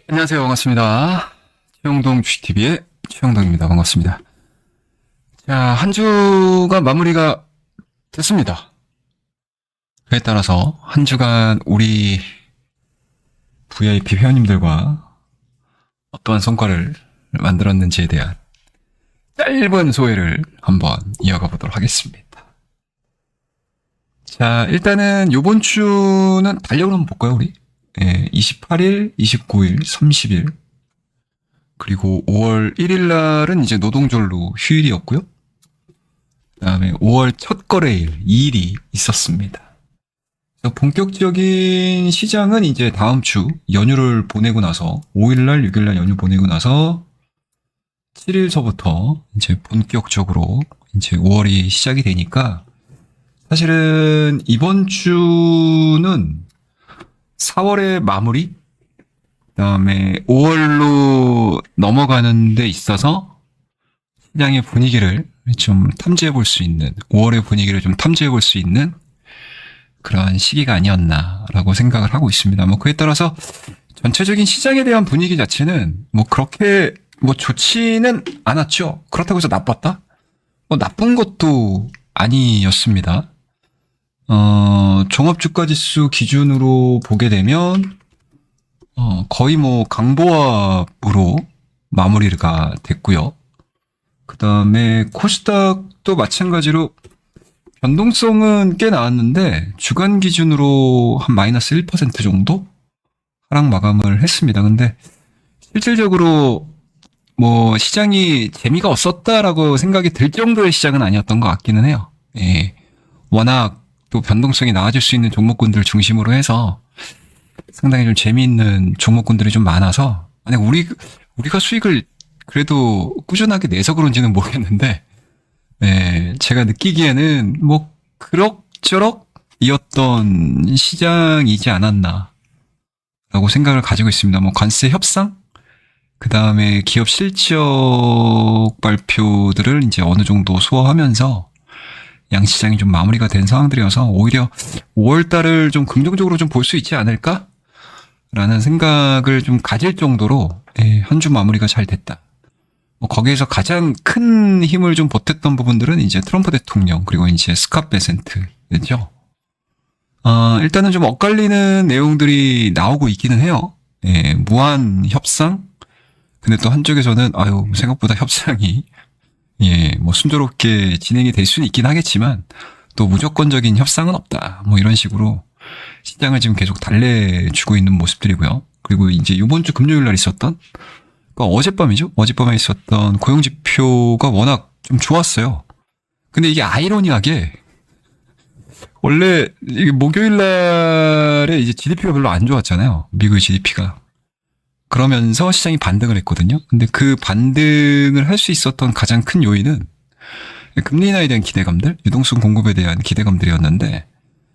안녕하세요. 반갑습니다. 최영동 GTV의 최영동입니다. 반갑습니다. 자, 한 주가 마무리가 됐습니다. 그에 따라서 한 주간 우리 VIP 회원님들과 어떠한 성과를 만들었는지에 대한 짧은 소회를 한번 이어가 보도록 하겠습니다. 자, 일단은 요번 주는 달력을 한번 볼까요, 우리? 28일, 29일, 30일, 그리고 5월 1일 날은 이제 노동절로 휴일이었고요. 그 다음에 5월 첫 거래일 2일이 있었습니다. 그래서 본격적인 시장은 이제 다음 주 연휴를 보내고 나서 5일 날, 6일 날 연휴 보내고 나서 7일서부터 이제 본격적으로 이제 5월이 시작이 되니까 사실은 이번 주는 4월의 마무리, 그다음에 5월로 넘어가는 데 있어서 시장의 분위기를 좀 탐지해 볼 수 있는, 5월의 분위기를 좀 탐지해 볼 수 있는 그러한 시기가 아니었나라고 생각을 하고 있습니다. 뭐 그에 따라서 전체적인 시장에 대한 분위기 자체는 뭐 그렇게 뭐 좋지는 않았죠. 그렇다고 해서 나빴다? 뭐 나쁜 것도 아니었습니다. 종합주가지수 기준으로 보게 되면 거의 뭐 강보합으로 마무리가 됐고요. 그 다음에 코스닥도 마찬가지로 변동성은 꽤 나왔는데 주간 기준으로 한 마이너스 1% 정도 하락 마감을 했습니다. 근데 실질적으로 뭐 시장이 재미가 없었다라고 생각이 들 정도의 시장은 아니었던 것 같기는 해요. 예. 워낙 또 변동성이 나아질 수 있는 종목군들 중심으로 해서 상당히 좀 재미있는 종목군들이 좀 많아서, 아니 우리가 수익을 그래도 꾸준하게 내서 그런지는 모르겠는데, 제가 느끼기에는 뭐 그럭저럭이었던 시장이지 않았나라고 생각을 가지고 있습니다. 뭐 관세 협상, 그 다음에 기업 실적 발표들을 이제 어느 정도 소화하면서 양시장이 좀 마무리가 된 상황들이어서 오히려 5월달을 좀 긍정적으로 좀 볼 수 있지 않을까? 라는 생각을 좀 가질 정도로 한 주 마무리가 잘 됐다. 뭐 거기에서 가장 큰 힘을 좀 보탰던 부분들은 이제 트럼프 대통령 그리고 이제 스캇 베센트였죠. 일단은 좀 엇갈리는 내용들이 나오고 있기는 해요. 무한 협상. 근데 또 한쪽에서는 생각보다 협상이 뭐 순조롭게 진행이 될 수는 있긴 하겠지만 또 무조건적인 협상은 없다. 뭐 이런 식으로 시장을 지금 계속 달래주고 있는 모습들이고요. 그리고 이제 이번 주 금요일 날 있었던, 그러니까 어젯밤이죠. 어젯밤에 있었던 고용지표가 워낙 좀 좋았어요. 근데 이게 아이러니하게 원래 이게 목요일 날에 이제 GDP가 별로 안 좋았잖아요. 미국 GDP가. 그러면서 시장이 반등을 했거든요. 근데 그 반등을 할 수 있었던 가장 큰 요인은 금리 인하에 대한 기대감들, 유동성 공급에 대한 기대감들이었는데,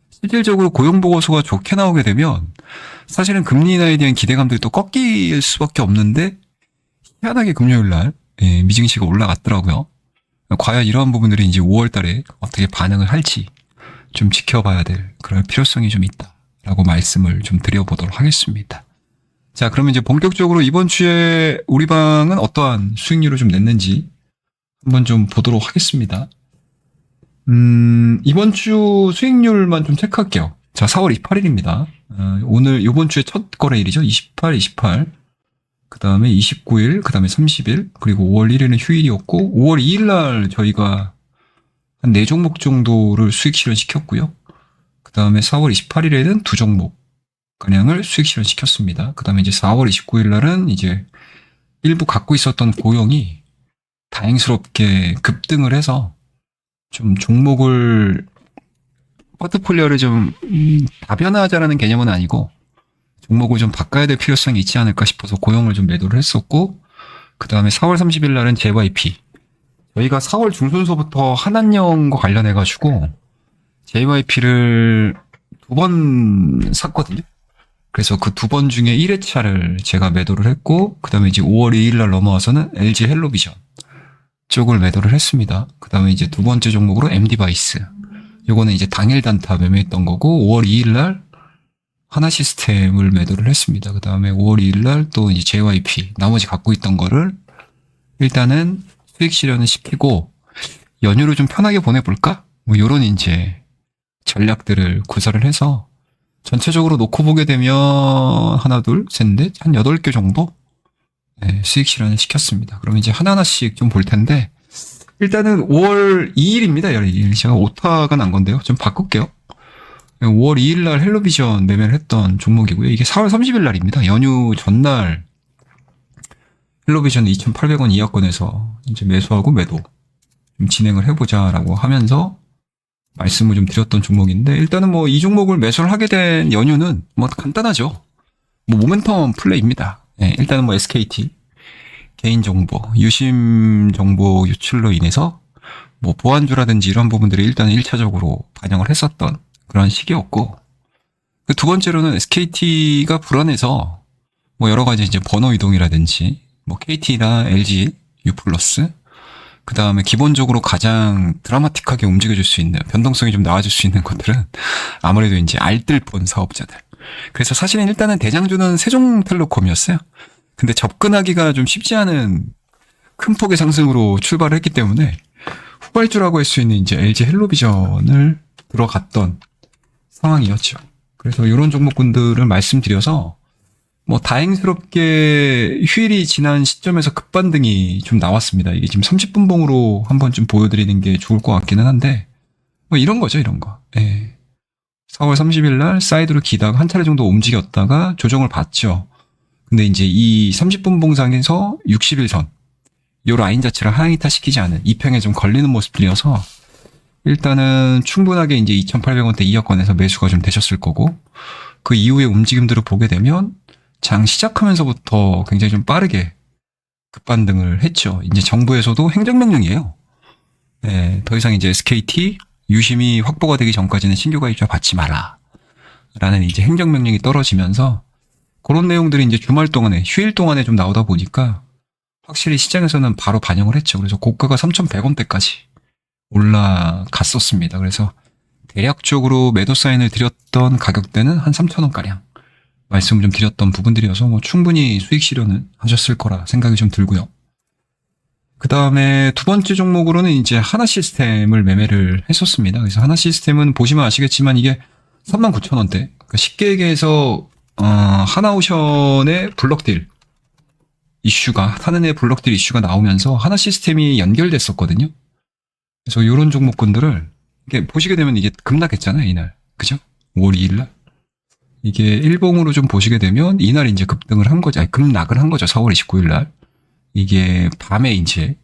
실질적으로 고용보고서가 좋게 나오게 되면 사실은 금리 인하에 대한 기대감들이 또 꺾일 수밖에 없는데, 희한하게 금요일 날 미증시가 올라갔더라고요. 과연 이러한 부분들이 이제 5월 달에 어떻게 반응을 할지 좀 지켜봐야 될 그런 필요성이 좀 있다라고 말씀을 좀 드려보도록 하겠습니다. 자, 그러면 이제 본격적으로 이번 주에 우리 방은 어떠한 수익률을 좀 냈는지 한번 좀 보도록 하겠습니다. 이번 주 수익률만 좀 체크할게요. 자, 4월 28일입니다. 오늘 이번 주에 첫 거래일이죠. 28. 그 다음에 29일, 그 다음에 30일, 그리고 5월 1일은 휴일이었고, 5월 2일 날 저희가 한 4종목 정도를 수익 실현시켰고요. 그 다음에 4월 28일에는 2종목 가량을 수익 실현시켰습니다. 그 다음에 이제 4월 29일 날은 이제 일부 갖고 있었던 고용이 다행스럽게 급등을 해서 좀 종목을, 포트폴리오를 좀 다변화하자라는 개념은 아니고 종목을 좀 바꿔야 될 필요성이 있지 않을까 싶어서 고용을 좀 매도를 했었고, 그 다음에 4월 30일 날은 JYP. 저희가 4월 중순서부터 한한령과 관련해가지고 JYP를 2번 샀거든요. 그래서 그 2번 중에 1회차를 제가 매도를 했고, 그 다음에 이제 5월 2일 날 넘어와서는 LG 헬로비전 쪽을 매도를 했습니다. 그 다음에 이제 두 번째 종목으로 MD바이스. 요거는 이제 당일 단타 매매했던 거고, 5월 2일 날 하나 시스템을 매도를 했습니다. 그 다음에 5월 2일 날 또 이제 JYP 나머지 갖고 있던 거를 일단은 수익 실현을 시키고 연휴를 좀 편하게 보내볼까? 뭐 요런 이제 전략들을 구사를 해서 전체적으로 놓고 보게 되면 하나, 둘, 셋, 넷, 한 8개 정도 네, 수익 실현을 시켰습니다. 그럼 이제 하나하나씩 좀 볼 텐데 일단은 5월 2일입니다. 제가 오타가 난 건데요. 좀 바꿀게요. 5월 2일 날 헬로비전 매매를 했던 종목이고요. 이게 4월 30일 날입니다. 연휴 전날 헬로비전 2,800원 이하권에서 이제 매수하고 매도 좀 진행을 해보자라고 하면서 말씀을 좀 드렸던 종목인데 일단은 뭐 이 종목을 매수를 하게 된 연유는 뭐 간단하죠. 뭐 모멘텀 플레이입니다. 네, 일단은 뭐 SKT 개인 정보, 유심 정보 유출로 인해서 뭐 보안주라든지 이런 부분들이 일단은 1차적으로 반영을 했었던 그런 시기였고 그 두 번째로는 SKT가 불안해서 뭐 여러 가지 이제 번호 이동이라든지 뭐 KT나 LG, U+, 그 다음에 기본적으로 가장 드라마틱하게 움직여줄 수 있는 변동성이 좀 나와줄 수 있는 것들은 아무래도 이제 알뜰폰 사업자들. 그래서 사실은 일단은 대장주는 세종텔레콤이었어요. 근데 접근하기가 좀 쉽지 않은 큰 폭의 상승으로 출발을 했기 때문에 후발주라고 할 수 있는 이제 LG 헬로비전을 들어갔던 상황이었죠. 그래서 이런 종목군들을 말씀드려서 뭐 다행스럽게 휴일이 지난 시점에서 급반등이 좀 나왔습니다. 이게 지금 30분 봉으로 한번 좀 보여드리는 게 좋을 것 같기는 한데 뭐 이런 거죠, 이런 거. 예. 4월 30일 날 사이드로 기다가 한 차례 정도 움직였다가 조정을 받죠. 근데 이제 이 30분 봉상에서 60일선 요 라인 자체를 하향이타 시키지 않은 이평에 좀 걸리는 모습들이어서 일단은 충분하게 이제 2,800원대 이하권에서 매수가 좀 되셨을 거고 그 이후의 움직임들을 보게 되면 장 시작하면서부터 굉장히 좀 빠르게 급반등을 했죠. 이제 정부에서도 행정명령이에요. 네, 더 이상 이제 SKT 유심이 확보가 되기 전까지는 신규 가입자 받지 마라. 라는 이제 행정명령이 떨어지면서 그런 내용들이 이제 주말 동안에, 휴일 동안에 좀 나오다 보니까 확실히 시장에서는 바로 반영을 했죠. 그래서 고가가 3,100원대까지 올라갔었습니다. 그래서 대략적으로 매도 사인을 드렸던 가격대는 한 3,000원가량. 말씀을 좀 드렸던 부분들이어서 뭐 충분히 수익 실현을 하셨을 거라 생각이 좀 들고요. 그 다음에 두 번째 종목으로는 이제 하나 시스템을 매매를 했었습니다. 그래서 하나 시스템은 보시면 아시겠지만 이게 39,000원대. 그러니까 쉽게 얘기해서 하나오션의 블럭딜 이슈가 하는의 블럭딜 이슈가 나오면서 하나 시스템이 연결됐었거든요. 그래서 이런 종목군들을 이렇게 보시게 되면 이게 급락했잖아요, 이날. 그죠? 5월 2일 날. 이게 일봉으로 좀 보시게 되면 이날 이제 급등을 한 거죠. 아니, 급락을 한 거죠. 4월 29일 날. 이게 밤에 이제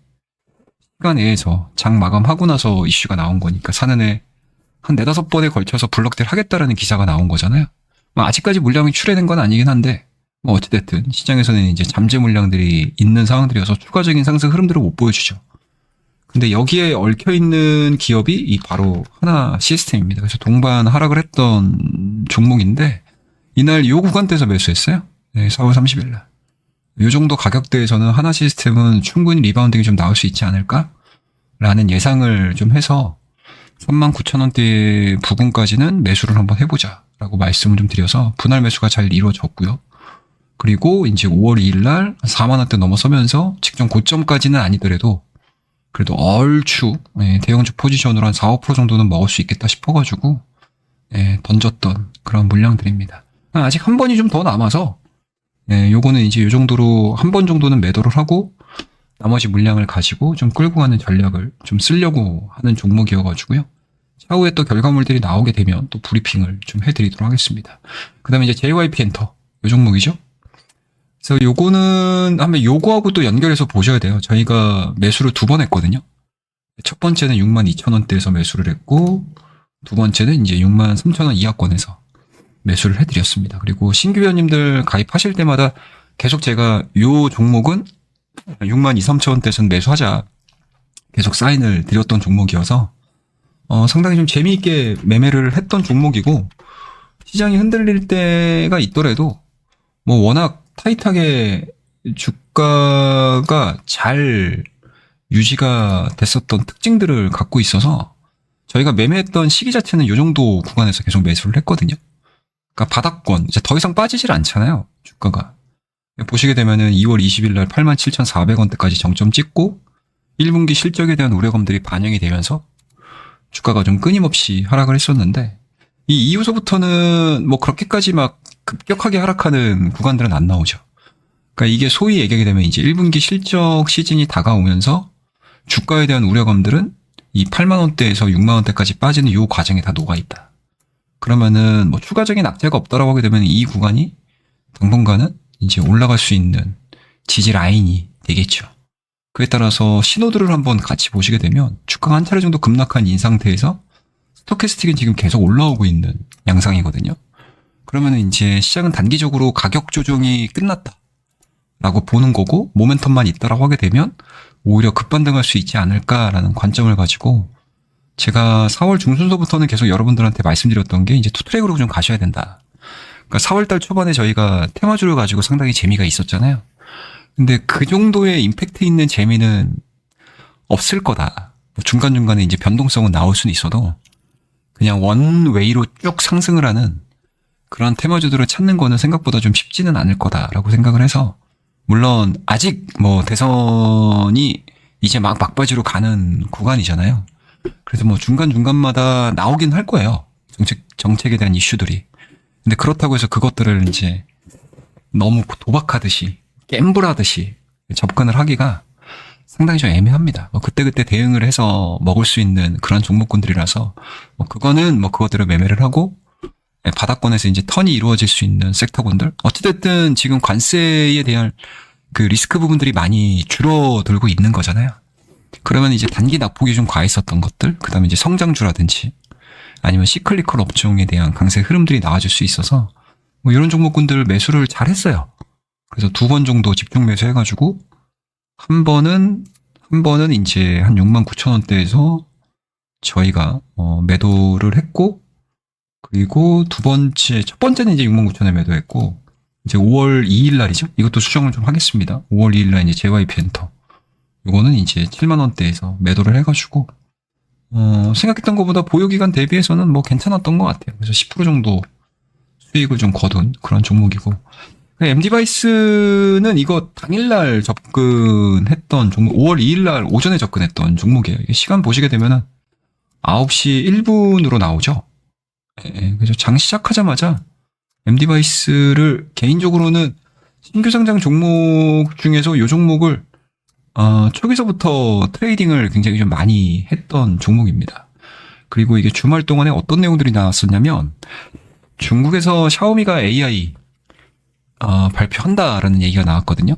시간 내에서 장 마감하고 나서 이슈가 나온 거니까 사는에 한 4-5번에 걸쳐서 블록딜 하겠다라는 기사가 나온 거잖아요. 뭐 아직까지 물량이 출회된 건 아니긴 한데 뭐 어찌됐든 시장에서는 이제 잠재 물량들이 있는 상황들이어서 추가적인 상승 흐름들을 못 보여주죠. 근데 여기에 얽혀있는 기업이 이 바로 하나 시스템입니다. 그래서 동반 하락을 했던 종목인데 이날 요 구간대에서 매수했어요. 네, 4월 30일 날. 요 정도 가격대에서는 하나 시스템은 충분히 리바운딩이 좀 나올 수 있지 않을까? 라는 예상을 좀 해서 39,000원대 부근까지는 매수를 한번 해보자 라고 말씀을 좀 드려서 분할 매수가 잘 이루어졌고요. 그리고 이제 5월 2일 날 4만원대 넘어서면서 직전 고점까지는 아니더라도 그래도 얼추 대형주 포지션으로 한 4-5% 정도는 먹을 수 있겠다 싶어가지고 던졌던 그런 물량들입니다. 아직 한 번이 좀 더 남아서 요거는 이제 요 정도로 한 번 정도는 매도를 하고 나머지 물량을 가지고 좀 끌고 가는 전략을 좀 쓰려고 하는 종목이어가지고요. 차후에 또 결과물들이 나오게 되면 또 브리핑을 좀 해드리도록 하겠습니다. 그 다음에 이제 JYP 엔터 요 종목이죠. 그래서 요거는 한번 요거하고 또 연결해서 보셔야 돼요. 저희가 매수를 2번 했거든요. 첫 번째는 62,000원대에서 매수를 했고 두 번째는 이제 63,000원 이하권에서 매수를 해드렸습니다. 그리고 신규 회원님들 가입하실 때마다 계속 제가 요 종목은 62,000-63,000원대에서는 매수하자 계속 사인을 드렸던 종목이어서 상당히 좀 재미있게 매매를 했던 종목이고 시장이 흔들릴 때가 있더라도 뭐 워낙 타이트하게 주가가 잘 유지가 됐었던 특징들을 갖고 있어서 저희가 매매했던 시기 자체는 요 정도 구간에서 계속 매수를 했거든요. 그러니까 바닥권 이제 더 이상 빠지질 않잖아요. 주가가. 보시게 되면은 2월 20일 날 87,400원대까지 정점 찍고 1분기 실적에 대한 우려감들이 반영이 되면서 주가가 좀 끊임없이 하락을 했었는데 이 이후서부터는 뭐 그렇게까지 막 급격하게 하락하는 구간들은 안 나오죠. 그러니까 이게 소위 얘기하게 되면 이제 1분기 실적 시즌이 다가오면서 주가에 대한 우려감들은 이 8만 원대에서 6만 원대까지 빠지는 이 과정에 다 녹아 있다. 그러면은 뭐 추가적인 악재가 없다라고 하게 되면 이 구간이 당분간은 이제 올라갈 수 있는 지지 라인이 되겠죠. 그에 따라서 신호들을 한번 같이 보시게 되면 주가가 한 차례 정도 급락한 이 상태에서 스토캐스틱은 지금 계속 올라오고 있는 양상이거든요. 그러면 이제 시장은 단기적으로 가격 조정이 끝났다라고 보는 거고 모멘텀만 있다라고 하게 되면 오히려 급반등할 수 있지 않을까라는 관점을 가지고 제가 4월 중순서부터는 계속 여러분들한테 말씀드렸던 게 이제 투트랙으로 좀 가셔야 된다. 그러니까 4월달 초반에 저희가 테마주를 가지고 상당히 재미가 있었잖아요. 근데 그 정도의 임팩트 있는 재미는 없을 거다. 중간중간에 이제 변동성은 나올 수는 있어도 그냥 원웨이로 쭉 상승을 하는 그런 테마주들을 찾는 거는 생각보다 좀 쉽지는 않을 거다라고 생각을 해서 물론 아직 뭐 대선이 이제 막 막바지로 가는 구간이잖아요. 그래서 뭐 중간중간마다 나오긴 할 거예요. 정책에 대한 이슈들이. 근데 그렇다고 해서 그것들을 이제 너무 도박하듯이 갬블하듯이 접근을 하기가 상당히 좀 애매합니다. 뭐 그때그때 대응을 해서 먹을 수 있는 그런 종목군들이라서 뭐 그거는 뭐 그것들을 매매를 하고 바닥권에서 이제 턴이 이루어질 수 있는 섹터군들. 어찌됐든 지금 관세에 대한 그 리스크 부분들이 많이 줄어들고 있는 거잖아요. 그러면 이제 단기 낙폭이 좀 과했었던 것들, 그 다음에 이제 성장주라든지 아니면 시클리컬 업종에 대한 강세 흐름들이 나와줄 수 있어서 뭐 이런 종목군들 매수를 잘 했어요. 그래서 2번 정도 집중 매수해가지고 한 번은 이제 한 69,000원대에서 저희가 매도를 했고 그리고 첫 번째는 이제 69,000원에 매도했고 이제 5월 2일 날이죠. 이것도 수정을 좀 하겠습니다. 5월 2일 날 이제 JYP 엔터 이거는 이제 7만 원대에서 매도를 해가지고 생각했던 것보다 보유기간 대비해서는 뭐 괜찮았던 것 같아요. 그래서 10% 정도 수익을 좀 거둔 그런 종목이고 MD바이스는 이거 당일날 접근했던 종목 5월 2일날 오전에 접근했던 종목이에요. 시간 보시게 되면은 9시 1분으로 나오죠. 그래서 장 시작하자마자 MD바이스를 개인적으로는 신규 상장 종목 중에서 이 종목을 초기서부터 트레이딩을 굉장히 좀 많이 했던 종목입니다. 그리고 이게 주말 동안에 어떤 내용들이 나왔었냐면 중국에서 샤오미가 AI 발표한다라는 얘기가 나왔거든요.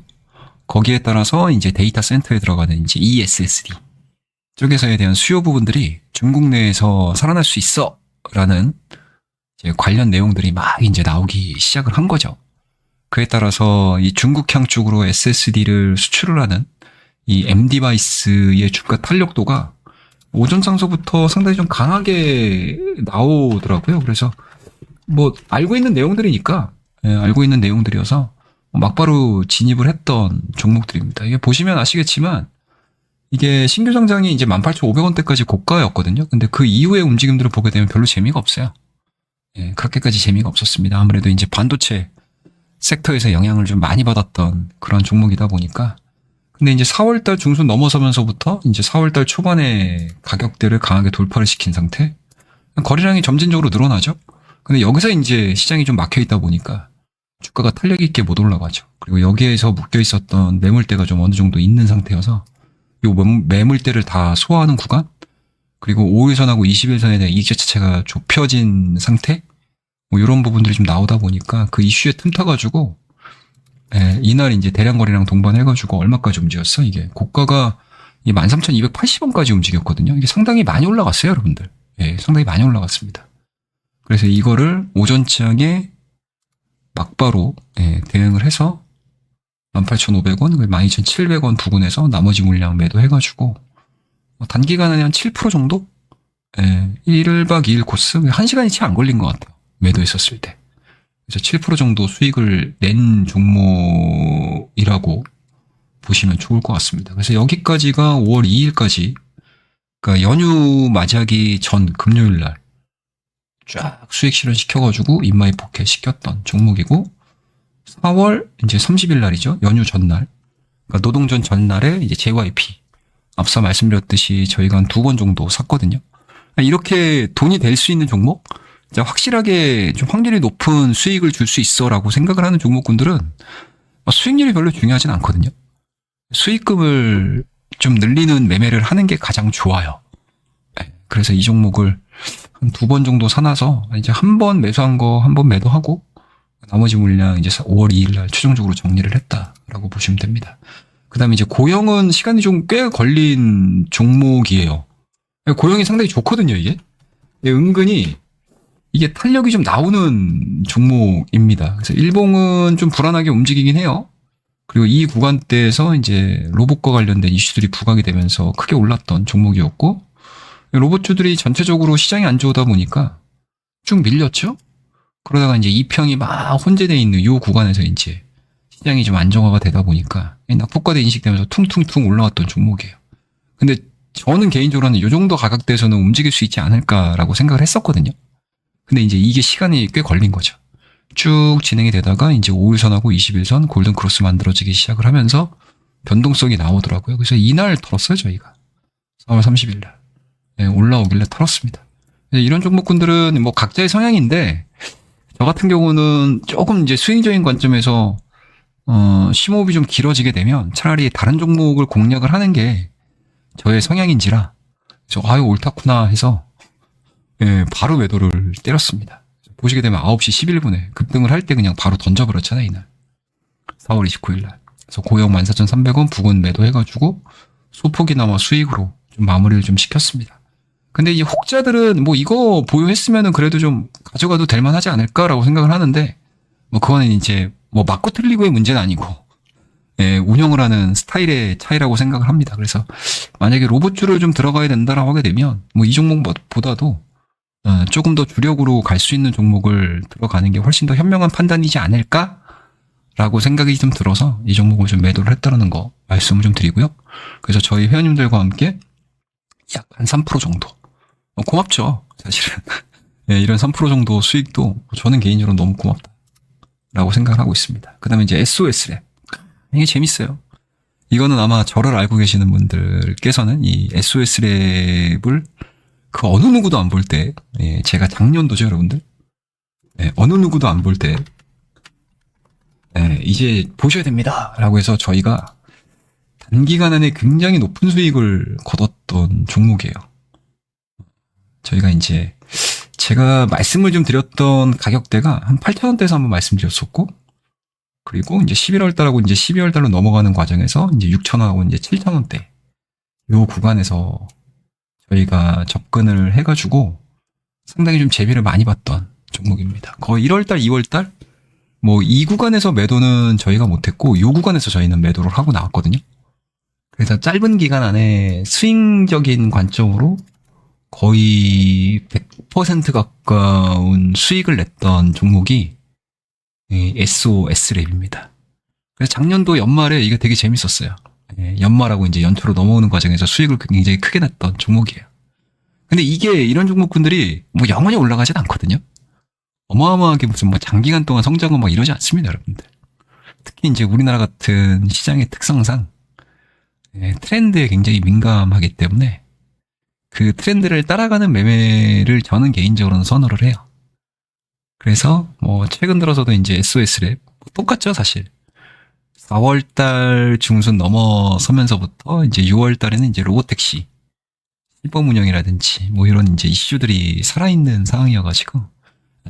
거기에 따라서 이제 데이터 센터에 들어가는 이제 ESSD 쪽에서에 대한 수요 부분들이 중국 내에서 살아날 수 있어라는 이제 관련 내용들이 막 이제 나오기 시작을 한 거죠. 그에 따라서 이 중국향 쪽으로 SSD를 수출을 하는 이 MD바이스의 주가 탄력도가 오전 장소부터 상당히 좀 강하게 나오더라고요. 그래서 뭐 알고 있는 내용들이니까 알고 있는 내용들이어서 막바로 진입을 했던 종목들입니다. 이게 보시면 아시겠지만 이게 신규 상장이 이제 18,500원대까지 고가였거든요. 근데 그 이후의 움직임들을 보게 되면 별로 재미가 없어요. 그렇게까지 재미가 없었습니다. 아무래도 이제 반도체 섹터에서 영향을 좀 많이 받았던 그런 종목이다 보니까. 근데 이제 4월달 중순 넘어서면서부터 이제 4월달 초반에 가격대를 강하게 돌파를 시킨 상태. 거래량이 점진적으로 늘어나죠. 근데 여기서 이제 시장이 좀 막혀 있다 보니까 주가가 탄력 있게 못 올라가죠. 그리고 여기에서 묶여 있었던 매물대가 좀 어느 정도 있는 상태여서 이 매물대를 다 소화하는 구간, 그리고 5일선하고 20일선에 대한 이익 자체가 좁혀진 상태, 뭐 이런 부분들이 좀 나오다 보니까 그 이슈에 틈타가지고 이날 이제 대량 거래량 동반해가지고 얼마까지 움직였어? 이게 고가가 13,280원까지 움직였거든요. 이게 상당히 많이 올라갔어요, 여러분들. 상당히 많이 올라갔습니다. 그래서 이거를 오전장에 막바로 대응을 해서 18,500원, 12,700원 부근에서 나머지 물량 매도해가지고 단기간에 한 7% 정도? 1박 2일 코스? 1시간이 채 안 걸린 것 같아요. 매도했었을 때. 그래서 7% 정도 수익을 낸 종목이라고 보시면 좋을 것 같습니다. 그래서 여기까지가 5월 2일까지, 그러니까 연휴 맞이하기 전 금요일 날 쫙 수익 실현 시켜가지고 인마이 포켓 시켰던 종목이고 4월 이제 30일 날이죠. 연휴 전날. 그러니까 노동전 전날에 이제 JYP. 앞서 말씀드렸듯이 저희가 한 2번 정도 샀거든요. 이렇게 돈이 될 수 있는 종목? 확실하게 좀 확률이 높은 수익을 줄 수 있어라고 생각을 하는 종목군들은 수익률이 별로 중요하진 않거든요. 수익금을 좀 늘리는 매매를 하는 게 가장 좋아요. 그래서 이 종목을 한 2번 정도 사놔서 이제 한 번 매수한 거 한 번 매도하고 나머지 물량 이제 5월 2일 날 최종적으로 정리를 했다라고 보시면 됩니다. 그 다음에 이제 고영은 시간이 좀 꽤 걸린 종목이에요. 고영이 상당히 좋거든요, 이게. 은근히 이게 탄력이 좀 나오는 종목입니다. 그래서 일봉은 좀 불안하게 움직이긴 해요. 그리고 이 구간대에서 이제 로봇과 관련된 이슈들이 부각이 되면서 크게 올랐던 종목이었고, 로봇주들이 전체적으로 시장이 안 좋다 보니까 쭉 밀렸죠? 그러다가 이제 이평이 막 혼재되어 있는 이 구간에서 이제 시장이 좀 안정화가 되다 보니까 낙폭과대 인식되면서 퉁퉁퉁 올라왔던 종목이에요. 근데 저는 개인적으로는 이 정도 가격대에서는 움직일 수 있지 않을까라고 생각을 했었거든요. 근데 이제 이게 시간이 꽤 걸린 거죠. 쭉 진행이 되다가 이제 5일선하고 21선 골든 크로스 만들어지기 시작을 하면서 변동성이 나오더라고요. 그래서 이날 털었어요, 저희가. 4월 30일 날. 네, 올라오길래 털었습니다. 이런 종목군들은 뭐 각자의 성향인데 저 같은 경우는 조금 이제 스윙적인 관점에서 심호흡이 좀 길어지게 되면 차라리 다른 종목을 공략을 하는 게 저의 성향인지라 아유 옳다구나 해서 예, 바로 매도를 때렸습니다. 보시게 되면 9시 11분에 급등을 할 때 그냥 바로 던져버렸잖아요, 이날. 4월 29일 날. 그래서 고영 14,300원 부근 매도해가지고 소폭이나마 수익으로 좀 마무리를 좀 시켰습니다. 근데 이 혹자들은 뭐 이거 보유했으면은 그래도 좀 가져가도 될 만하지 않을까라고 생각을 하는데 뭐 그거는 이제 뭐 맞고 틀리고의 문제는 아니고 예, 운영을 하는 스타일의 차이라고 생각을 합니다. 그래서 만약에 로봇주를 좀 들어가야 된다라고 하게 되면 뭐 이 종목보다도 조금 더 주력으로 갈 수 있는 종목을 들어가는 게 훨씬 더 현명한 판단이지 않을까라고 생각이 좀 들어서 이 종목을 좀 매도를 했다는 거 말씀을 좀 드리고요. 그래서 저희 회원님들과 함께 약 한 3% 정도. 고맙죠, 사실은. 네, 이런 3% 정도 수익도 저는 개인적으로 너무 고맙다라고 생각을 하고 있습니다. 그 다음에 이제 SOS랩. 이게 재밌어요. 이거는 아마 저를 알고 계시는 분들께서는 이 SOS랩을 그 어느 누구도 안 볼 때, 예, 제가 작년도죠, 여러분들? 예, 어느 누구도 안 볼 때, 예, 이제 보셔야 됩니다. 라고 해서 저희가 단기간 안에 굉장히 높은 수익을 거뒀던 종목이에요. 저희가 이제 제가 말씀을 좀 드렸던 가격대가 한 8,000원대에서 한번 말씀드렸었고, 그리고 이제 11월 달하고 이제 12월 달로 넘어가는 과정에서 이제 6,000원하고 이제 7,000원대 요 구간에서 저희가 접근을 해가지고 상당히 좀 재미를 많이 봤던 종목입니다. 거의 1월 달, 2월 달 뭐 이 구간에서 매도는 저희가 못했고 요 구간에서 저희는 매도를 하고 나왔거든요. 그래서 짧은 기간 안에 스윙적인 관점으로 거의 100% 가까운 수익을 냈던 종목이 SOS랩입니다. 그래서 작년도 연말에 이게 되게 재밌었어요. 연말하고 이제 연초로 넘어오는 과정에서 수익을 굉장히 크게 냈던 종목이에요. 근데 이게 이런 종목군들이 뭐 영원히 올라가진 않거든요. 어마어마하게 무슨 뭐 장기간 동안 성장은 막 이러지 않습니다, 여러분들. 특히 이제 우리나라 같은 시장의 특성상 트렌드에 굉장히 민감하기 때문에 그 트렌드를 따라가는 매매를 저는 개인적으로는 선호를 해요. 그래서 뭐 최근 들어서도 이제 SOS랩 똑같죠, 사실. 4월달 중순 넘어서면서부터 이제 6월달에는 이제 로보택시 시범 운영이라든지 뭐 이런 이제 이슈들이 살아있는 상황이어가지고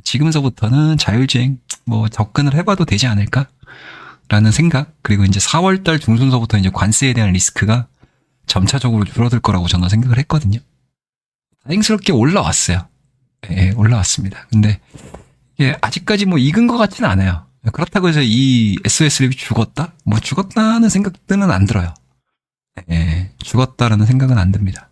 지금서부터는 자율주행 뭐 접근을 해봐도 되지 않을까라는 생각. 그리고 이제 4월달 중순서부터 이제 관세에 대한 리스크가 점차적으로 줄어들 거라고 저는 생각을 했거든요. 다행스럽게 올라왔어요. 예, 올라왔습니다. 근데 이게 아직까지 뭐 익은 것 같지는 않아요. 그렇다고 해서 이 SOS랩이 죽었다? 뭐 죽었다는 생각들은 안 들어요. 예, 죽었다라는 생각은 안 듭니다.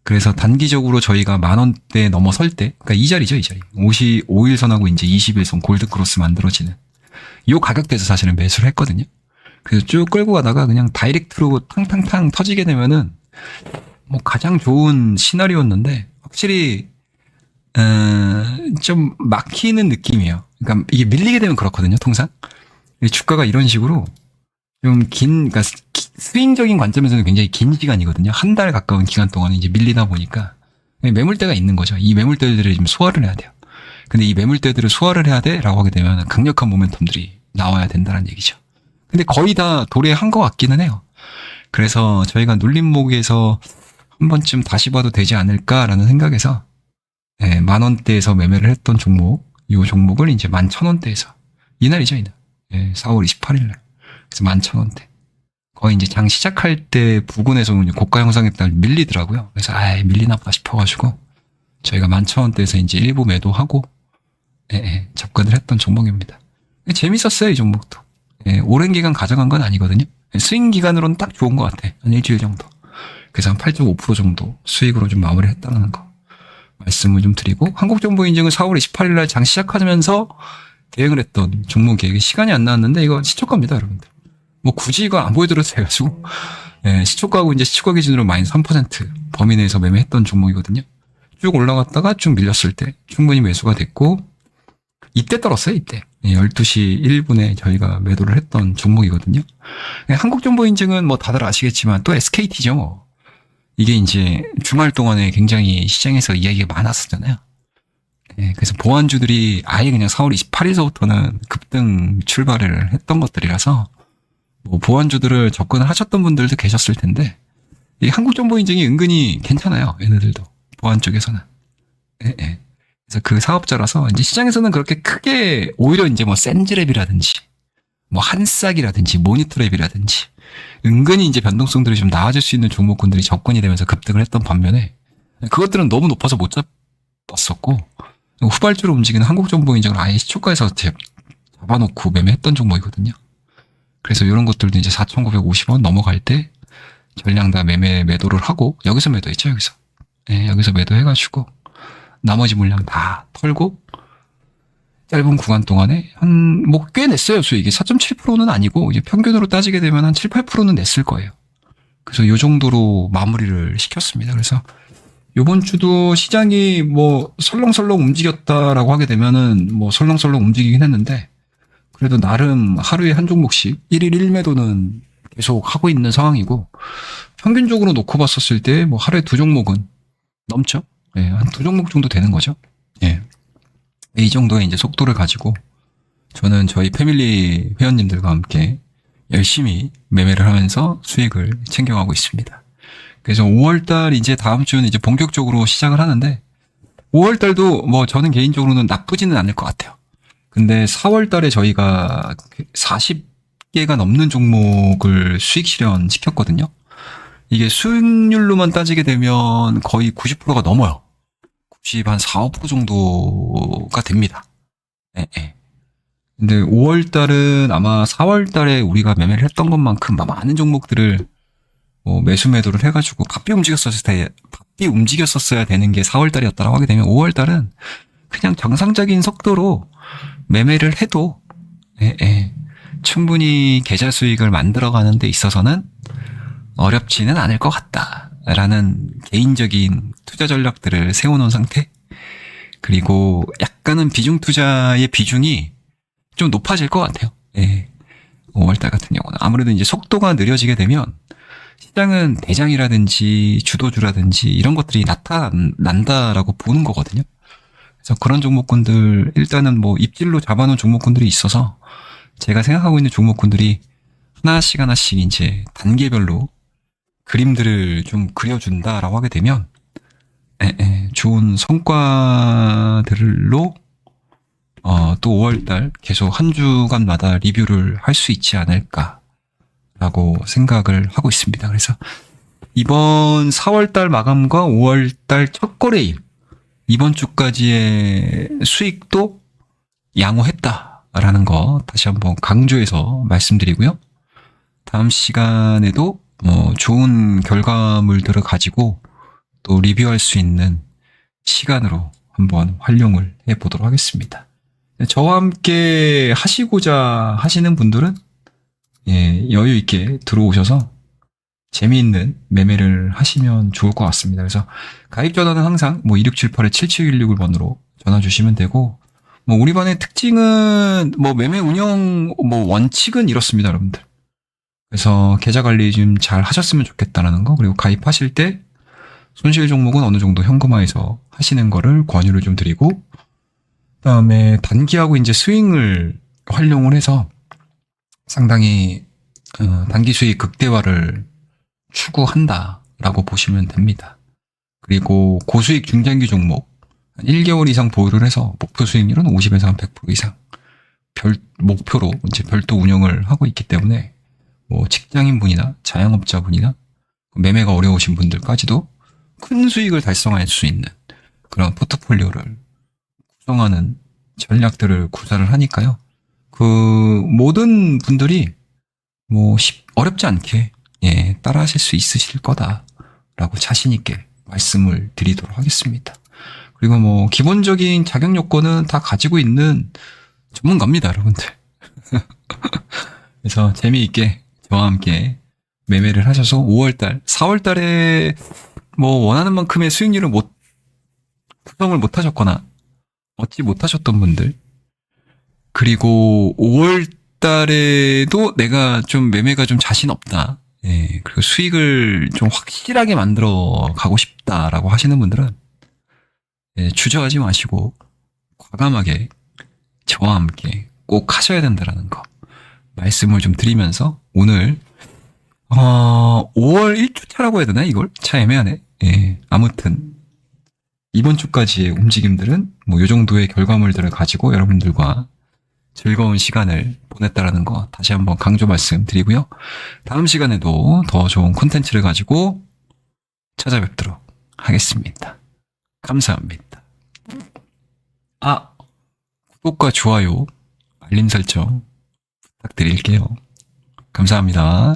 그래서 단기적으로 저희가 10,000원대 넘어설 때, 그러니까 이 자리죠, 이 자리. 5일선하고 이제 21선 골드크로스 만들어지는 이 가격대에서 사실은 매수를 했거든요. 그래서 쭉 끌고 가다가 그냥 다이렉트로 탕탕탕 터지게 되면은 뭐 가장 좋은 시나리오였는데 확실히 좀 막히는 느낌이에요. 그러니까 이게 밀리게 되면 그렇거든요, 통상. 주가가 이런 식으로 좀 그러니까 스윙적인 관점에서는 굉장히 긴 시간이거든요. 한 달 가까운 기간 동안 이제 밀리다 보니까 매물대가 있는 거죠. 이 매물대들을 좀 소화를 해야 돼요. 근데 이 매물대들을 소화를 해야 돼라고 하게 되면 강력한 모멘텀들이 나와야 된다는 얘기죠. 근데 거의 다 도래한 것 같기는 해요. 그래서 저희가 눌림목에서 한 번쯤 다시 봐도 되지 않을까라는 생각에서 10,000원대에서 매매를 했던 종목, 이 종목을 이제 11,000원대에서 이날이죠, 이날. 4월 28일 날. 그래서 11,000원대. 거의 이제 장 시작할 때 부근에서 고가 형성했다 밀리더라고요. 그래서 밀리나 보다 싶어가지고 저희가 11,000원대에서 이제 일부 매도하고 접근을 했던 종목입니다. 재밌었어요, 이 종목도. 오랜 기간 가져간 건 아니거든요. 스윙 기간으로는 딱 좋은 것 같아. 한 일주일 정도. 그래서 한 8.5% 정도 수익으로 좀 마무리했다는 거 말씀을 좀 드리고, 한국정보인증은 4월 28일 날 장 시작하면서 대응을 했던 종목이에요. 시간이 안 나왔는데 이거 시초가입니다, 여러분들. 뭐 굳이 이거 안 보여드려도 돼가지고 시초가하고 이제 시초가 기준으로 마이너스 3% 범위 내에서 매매했던 종목이거든요. 쭉 올라갔다가 쭉 밀렸을 때 충분히 매수가 됐고, 이때 떨었어요, 이때. 12시 1분에 저희가 매도를 했던 종목이거든요. 한국정보인증은 뭐 다들 아시겠지만 또 SKT죠, 뭐. 이게 이제 주말 동안에 굉장히 시장에서 이야기가 많았었잖아요. 그래서 보안주들이 아예 그냥 4월 28일서부터는 급등 출발을 했던 것들이라서 뭐 보안주들을 접근을 하셨던 분들도 계셨을 텐데, 이 한국정보인증이 은근히 괜찮아요, 얘네들도. 보안 쪽에서는. 그래서 그 사업자라서 이제 시장에서는 그렇게 크게 오히려 이제 뭐 센즈랩이라든지 뭐 한싹이라든지 모니터랩이라든지 은근히 이제 변동성들이 좀 나아질 수 있는 종목군들이 접근이 되면서 급등을 했던 반면에 그것들은 너무 높아서 못 잡았었고, 후발주로 움직이는 한국정보인증을 아예 시초가에서 잡아놓고 매매했던 종목이거든요. 그래서 이런 것들도 이제 4,950원 넘어갈 때 전량 다 매도를 하고, 여기서 매도했죠, 여기서. 여기서 매도해가지고 나머지 물량 다 털고 짧은 구간 동안에 뭐 꽤 냈어요, 수익이. 4.7%는 아니고 이제 평균으로 따지게 되면 한 7, 8%는 냈을 거예요. 그래서 이 정도로 마무리를 시켰습니다. 그래서 이번 주도 시장이 뭐 설렁설렁 움직였다라고 하게 되면은 뭐 설렁설렁 움직이긴 했는데, 그래도 나름 하루에 한 종목씩 1일 1매도는 계속 하고 있는 상황이고, 평균적으로 놓고 봤었을 때 뭐 하루에 2종목은 넘죠. 한 2종목 정도 되는 거죠. 이 정도의 이제 속도를 가지고 저는 저희 패밀리 회원님들과 함께 열심히 매매를 하면서 수익을 챙겨가고 있습니다. 그래서 5월달 이제 다음 주는 이제 본격적으로 시작을 하는데, 5월달도 뭐 저는 개인적으로는 나쁘지는 않을 것 같아요. 근데 4월달에 저희가 40개가 넘는 종목을 수익 실현시켰거든요. 이게 수익률로만 따지게 되면 거의 90%가 넘어요. 90, 한 4, 5% 정도가 됩니다. 근데 5월달은 아마 4월달에 우리가 매매를 했던 것만큼 많은 종목들을 뭐 매수 매도를 해가지고 바삐 움직였었어야 되는 게 4월달이었다라고 하게 되면, 5월달은 그냥 정상적인 속도로 매매를 해도 충분히 계좌 수익을 만들어가는 데 있어서는 어렵지는 않을 것 같다라는 개인적인 투자 전략들을 세워놓은 상태. 그리고 약간은 비중 투자의 비중이 좀 높아질 것 같아요. 5월달 같은 경우는 아무래도 이제 속도가 느려지게 되면 시장은 대장이라든지 주도주라든지 이런 것들이 나타난다라고 보는 거거든요. 그래서 그런 종목군들, 일단은 뭐 입질로 잡아놓은 종목군들이 있어서 제가 생각하고 있는 종목군들이 하나씩 이제 단계별로 그림들을 좀 그려준다라고 하게 되면 좋은 성과들로 또 5월달 계속 한 주간마다 리뷰를 할 수 있지 않을까라고 생각을 하고 있습니다. 그래서 이번 4월달 마감과 5월달 첫 거래일, 이번 주까지의 수익도 양호했다라는 거 다시 한번 강조해서 말씀드리고요. 다음 시간에도 좋은 결과물들을 가지고 또 리뷰할 수 있는 시간으로 한번 활용을 해보도록 하겠습니다. 저와 함께 하시고자 하시는 분들은 여유 있게 들어오셔서 재미있는 매매를 하시면 좋을 것 같습니다. 그래서 가입 전화는 항상 뭐 2678-7716번으로 전화 주시면 되고, 뭐 우리 반의 특징은 뭐 매매 운영 뭐 원칙은 이렇습니다, 여러분들. 그래서 계좌 관리 좀 잘 하셨으면 좋겠다라는 거, 그리고 가입하실 때 손실 종목은 어느 정도 현금화해서 하시는 거를 권유를 좀 드리고, 그다음에 단기하고 이제 스윙을 활용을 해서 상당히 단기 수익 극대화를 추구한다라고 보시면 됩니다. 그리고 고수익 중장기 종목 1개월 이상 보유를 해서 목표 수익률은 50에서 한 100% 이상 목표로 이제 별도 운영을 하고 있기 때문에 뭐 직장인분이나 자영업자분이나 매매가 어려우신 분들까지도 큰 수익을 달성할 수 있는 그런 포트폴리오를 구성하는 전략들을 구사를 하니까요. 그 모든 분들이 뭐 어렵지 않게 따라하실 수 있으실 거다라고 자신 있게 말씀을 드리도록 하겠습니다. 그리고 뭐 기본적인 자격 요건은 다 가지고 있는 전문가입니다, 여러분들. 그래서 재미있게 저와 함께 매매를 하셔서 5월달, 4월달에 뭐 원하는 만큼의 수익률을 구성을 못 하셨거나 얻지 못하셨던 분들, 그리고 5월달에도 내가 좀 매매가 좀 자신 없다, 그리고 수익을 좀 확실하게 만들어 가고 싶다라고 하시는 분들은 주저하지 마시고 과감하게 저와 함께 꼭 하셔야 된다라는 거 말씀을 좀 드리면서 오늘 5월 1주차라고 해야 되나 이걸? 차 애매하네. 아무튼 이번 주까지의 움직임들은 뭐 요 정도의 결과물들을 가지고 여러분들과 즐거운 시간을 보냈다라는 거 다시 한번 강조 말씀드리고요. 다음 시간에도 더 좋은 콘텐츠를 가지고 찾아뵙도록 하겠습니다. 감사합니다. 구독과 좋아요, 알림 설정 부탁드릴게요. 감사합니다.